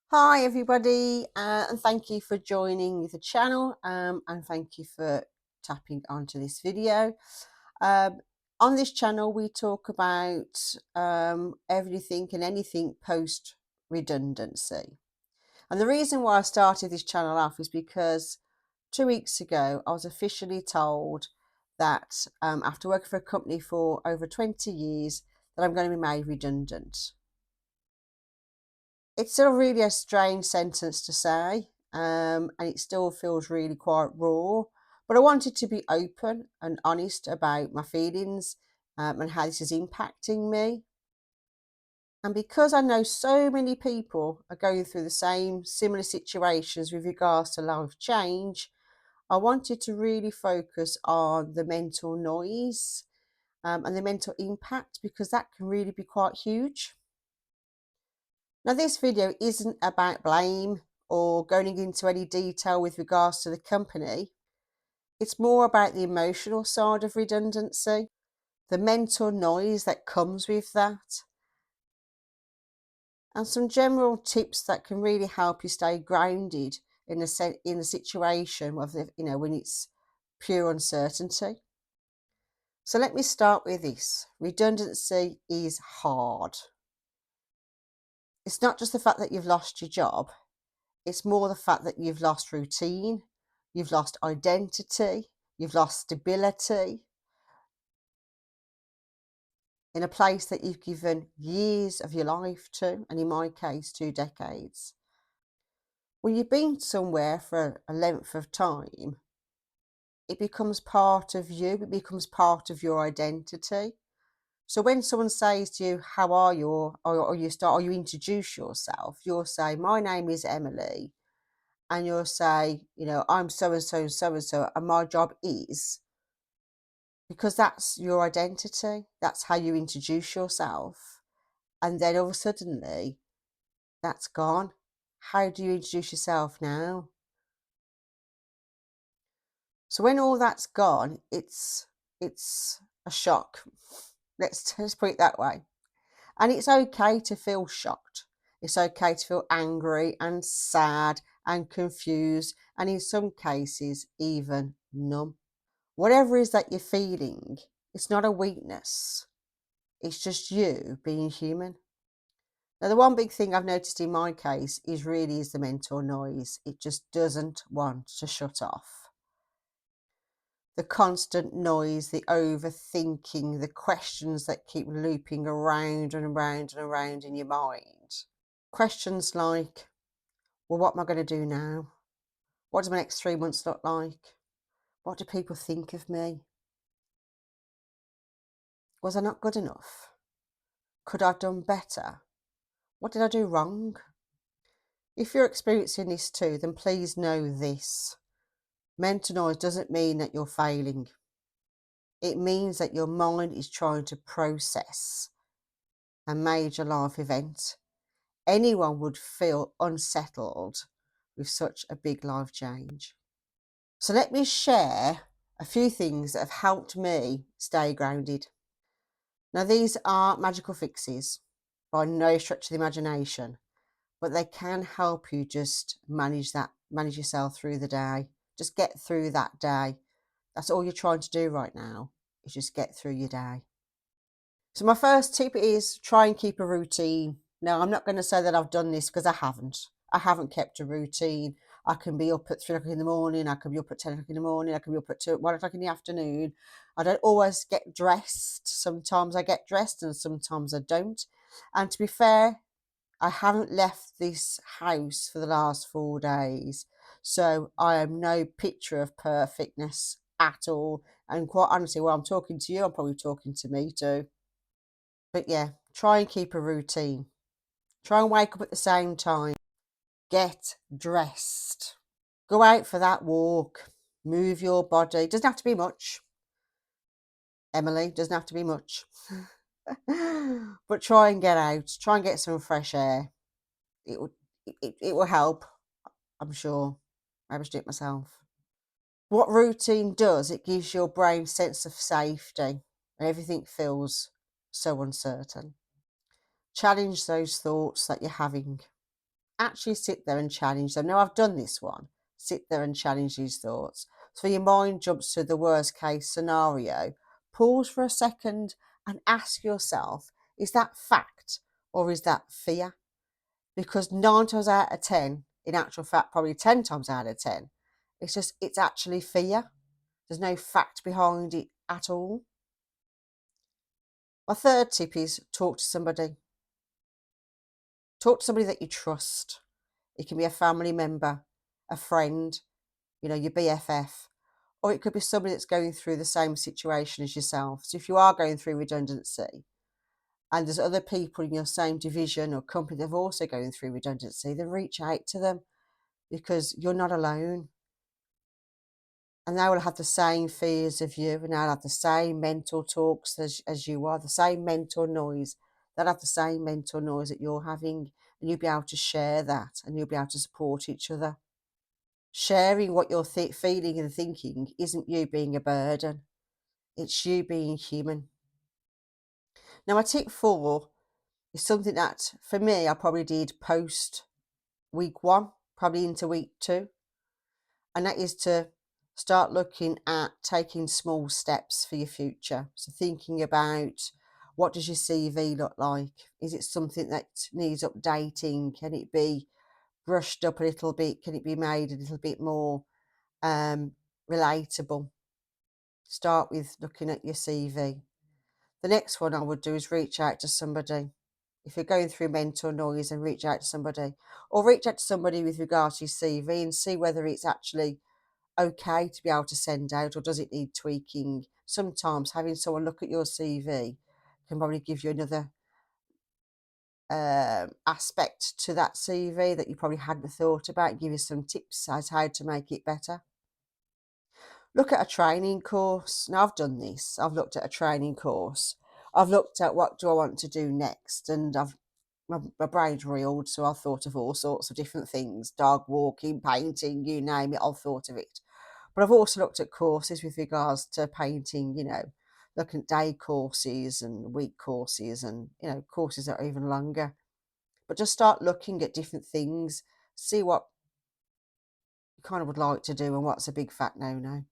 Hi everybody, and thank you for joining the channel, and thank you for tapping onto this video. Um, on this channel we talk about everything and anything post redundancy. And the reason why I started this channel off is because 2 weeks ago I was officially told that after working for a company for over 20 years that I'm going to be made redundant. It's still really a strange sentence to say, and it still feels really quite raw. But I wanted to be open and honest about my feelings, and how this is impacting me. And because I know so many people are going through the same similar situations with regards to life change, I wanted to really focus on the mental noise, and the mental impact, because that can really be quite huge. Now, this video isn't about blame or going into any detail with regards to the company. It's more about the emotional side of redundancy, the mental noise that comes with that, and some general tips that can really help you stay grounded in a situation when it's pure uncertainty. So let me start with this. Redundancy is hard. It's not just the fact that you've lost your job. It's more the fact that you've lost routine, you've lost identity, you've lost stability in a place that you've given years of your life to, and in my case, 2 decades. When you've been somewhere for a length of time, it becomes part of you, it becomes part of your identity. So when someone says to you, "How are you?" or you introduce yourself, you'll say, "My name is Emily." And you'll say, "I'm so and so and so and so, and my job is," because that's your identity. That's how you introduce yourself. And then all of a suddenly, that's gone. How do you introduce yourself now? So when all that's gone, it's a shock. Let's put it that way. And it's okay to feel shocked. It's okay to feel angry and sad and confused, and in some cases, even numb. Whatever it is that you're feeling, it's not a weakness. It's just you being human. Now, the one big thing I've noticed in my case is the mental noise. It just doesn't want to shut off. The constant noise, the overthinking, the questions that keep looping around and around and around in your mind. Questions like, well, what am I going to do now? What does my next 3 months look like? What do people think of me? Was I not good enough? Could I have done better? What did I do wrong? If you're experiencing this too, then please know this. Mental noise doesn't mean that you're failing. It means that your mind is trying to process a major life event. Anyone would feel unsettled with such a big life change. So let me share a few things that have helped me stay grounded. Now, these are magical fixes by no stretch of the imagination, but they can help you just manage yourself through the day. Just get through that day. That's all you're trying to do right now, is just get through your day. So my first tip is try and keep a routine. Now, I'm not going to say that I've done this, because I haven't. I haven't kept a routine. I can be up at 3 o'clock in the morning. I can be up at 10 o'clock in the morning. I can be up at 1 o'clock in the afternoon. I don't always get dressed. Sometimes I get dressed and sometimes I don't. And to be fair, I haven't left this house for the last 4 days. So I am no picture of perfectness at all. And quite honestly, while I'm talking to you, I'm probably talking to me too. But yeah, try and keep a routine. Try and wake up at the same time. Get dressed. Go out for that walk. Move your body. Doesn't have to be much. Emily, doesn't have to be much. But try and get out. Try and get some fresh air. It will help, I'm sure. Maybe I should do it myself. What routine does, it gives your brain a sense of safety, and everything feels so uncertain. Challenge those thoughts that you're having. actually sit there and challenge them. Now, I've done this one. Sit there and challenge these thoughts. So your mind jumps to the worst case scenario. Pause for a second and ask yourself, is that fact or is that fear? Because 9 times out of 10, in actual fact, probably 10 times out of 10, it's actually fear. There's no fact behind it at all. My third tip is talk to somebody. Talk to somebody that you trust. It can be a family member, a friend, your BFF, or it could be somebody that's going through the same situation as yourself. So if you are going through redundancy and there's other people in your same division or company that are also going through redundancy, then reach out to them because you're not alone. And they will have the same fears of you, and they'll have the same mental talks as you are, the same mental noise. They'll have the same mental noise that you're having, and you'll be able to share that, and you'll be able to support each other. Sharing what you're feeling and thinking isn't you being a burden, it's you being human. Now, my tip 4 is something that, for me, I probably did post week 1, probably into week 2, and that is to start looking at taking small steps for your future. So thinking about, what does your CV look like? Is it something that needs updating? Can it be brushed up a little bit? Can it be made a little bit more relatable? Start with looking at your CV. The next one I would do is reach out to somebody. If you're going through mental noise, and reach out to somebody, or reach out to somebody with regards to your CV and see whether it's actually okay to be able to send out, or does it need tweaking? Sometimes having someone look at your CV can probably give you another aspect to that CV that you probably hadn't thought about, give you some tips as how to make it better. Look at a training course. Now, I've done this. I've looked at a training course. I've looked at what do I want to do next, and my brain's reeled, so I've thought of all sorts of different things: dog walking, painting, you name it, I've thought of it. But I've also looked at courses with regards to painting, looking at day courses and week courses, and, courses that are even longer. But just start looking at different things, see what you kind of would like to do and what's a big fat no-no.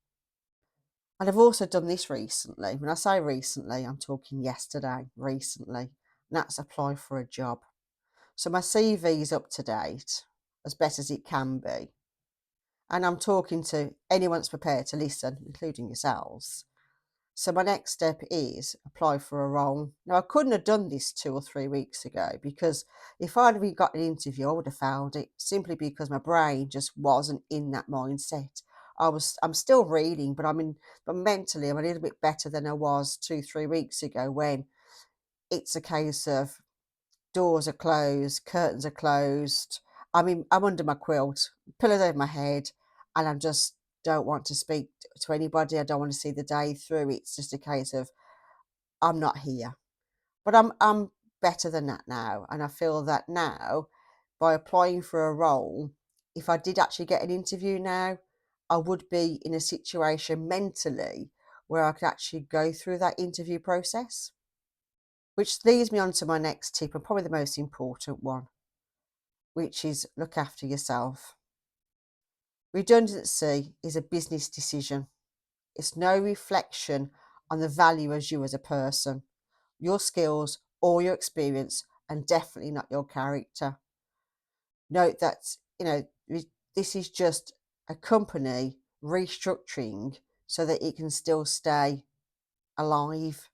And I've also done this recently. When I say recently, I'm talking yesterday, recently, and that's apply for a job. So my CV is up to date, as best as it can be. And I'm talking to anyone that's prepared to listen, including yourselves. So my next step is apply for a role. Now, I couldn't have done this 2 or 3 weeks ago, because if I'd have got an interview, I would have failed it, simply because my brain just wasn't in that mindset. I'm still reading, but but mentally I'm a little bit better than I was 2, 3 weeks ago, when it's a case of doors are closed, curtains are closed. I'm under my quilt, pillows over my head, and I just don't want to speak to anybody. I don't want to see the day through. It's just a case of, I'm not here. But I'm better than that now, and I feel that now, by applying for a role, if I did actually get an interview now, I would be in a situation mentally where I could actually go through that interview process. Which leads me on to my next tip, and probably the most important one, which is look after yourself. Redundancy is a business decision. It's no reflection on the value as you as a person, your skills or your experience, and definitely not your character. Note that, this is just a company restructuring so that it can still stay alive.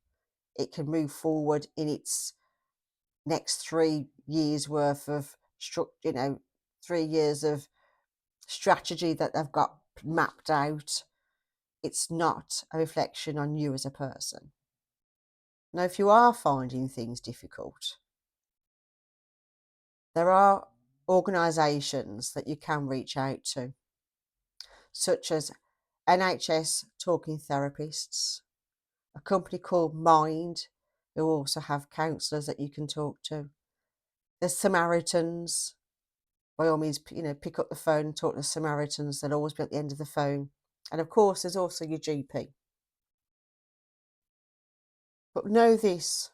It can move forward in its next 3 years worth of 3 years of strategy that they've got mapped out. It's not a reflection on you as a person. Now, if you are finding things difficult, there are organisations that you can reach out to, such as NHS Talking Therapists, a company called Mind, who also have counsellors that you can talk to. There's Samaritans. By all means, pick up the phone and talk to the Samaritans. They'll always be at the end of the phone. And of course, there's also your GP. But know this,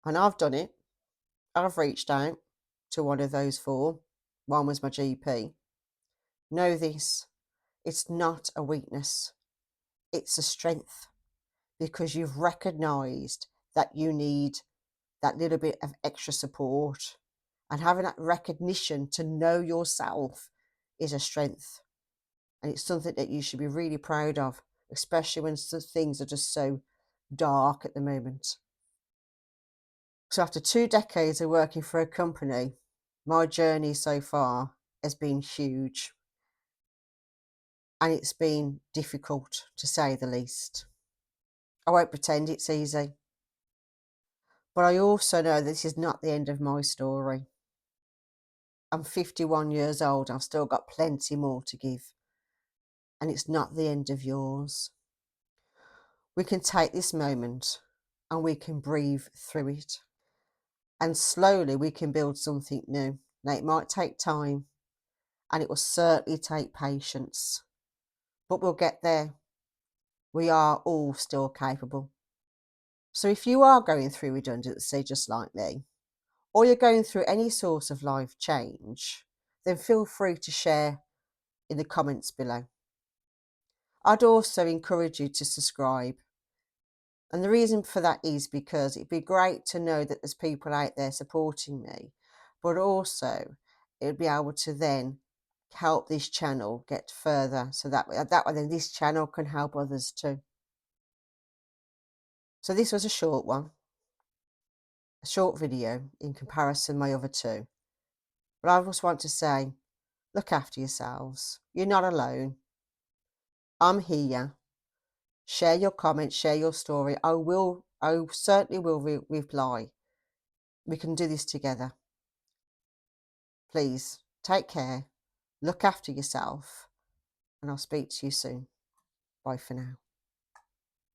and I've done it. I've reached out to one of those 4. One was my GP. Know this, it's not a weakness, it's a strength, because you've recognised that you need that little bit of extra support. And having that recognition to know yourself is a strength. And it's something that you should be really proud of, especially when things are just so dark at the moment. So after 2 decades of working for a company, my journey so far has been huge. And it's been difficult, to say the least. I won't pretend it's easy. But I also know this is not the end of my story. I'm 51 years old. I've still got plenty more to give. And it's not the end of yours. We can take this moment and we can breathe through it. And slowly we can build something new. Now, it might take time and it will certainly take patience. But we'll get there. We are all still capable. So if you are going through redundancy just like me, or you're going through any sort of life change, then feel free to share in the comments below. I'd also encourage you to subscribe. And the reason for that is because it'd be great to know that there's people out there supporting me, but also it would be able to then help this channel get further, so that way then this channel can help others too. So this was a short one, a short video in comparison to my other two. But I just want to say, look after yourselves. You're not alone. I'm here. Share your comments, share your story. I certainly will reply. We can do this together. Please take care, look after yourself, and I'll speak to you soon. Bye for now.